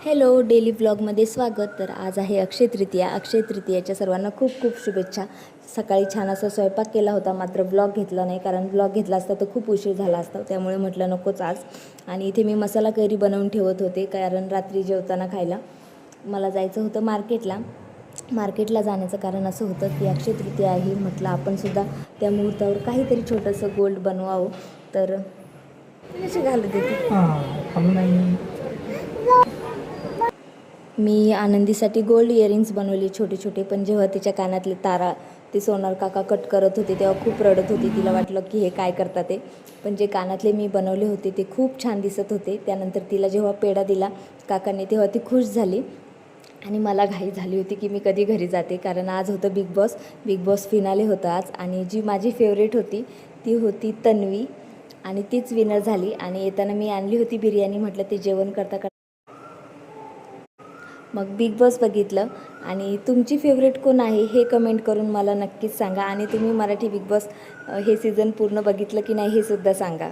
Hello, daily व्लॉगमध्ये स्वागत. तर आज आहे अक्षय तृतीया. अक्षय तृतीयाच्या सर्वांना खूप खूप शुभेच्छा. सकाळी छान असा स्वयंपाक केला होता, मात्र व्लॉग घेतला नाही, कारण व्लॉग घेतला असता तर खूप उशीर झाला असता, त्यामुळे म्हटलं नकोच आज. आणि इथे मी मसाला करी बनवून ठेवत होते, कारण रात्री जेवताना खायला मला जायचं होतं मार्केटला जाण्याचं कारण असं होतं की अक्षय तृतीया आहे, म्हटलं आपणसुद्धा त्या मुहूर्तावर काहीतरी छोटंसं गोल्ड बनवावं. तर कशी घालत होती मी आनंदीसाठी गोल्ड इयरिंग्स बनवले छोटे छोटे. पण जेव्हा तिच्या कानातले तारा ते सोनार काका कट करत होते तेव्हा खूप रडत होती. तिला वाटलं की हे काय करतात ते. पण जे कानातले मी बनवले होते ते खूप छान दिसत होते. त्यानंतर तिला जेव्हा पेढा दिला काकांनी तेव्हा ती खुश झाली. आणि मला घाई झाली होती की मी कधी घरी जाते, कारण आज होतं बिग बॉस फिनाले होतं आज. आणि जी माझी फेवरेट होती ती होती तन्वी, आणि तीच विनर झाली. आणि येताना मी आणली होती बिर्याणी. म्हटलं ते जेवण करता मग बिग बॉस बघितलं. आणि तुमची फेवरेट कोण आहे हे कमेंट करून मला नक्कीच सांगा. आणि तुम्ही मराठी बिग बॉस हे सीझन पूर्ण बघितलं की नाही हे सुद्धा सांगा.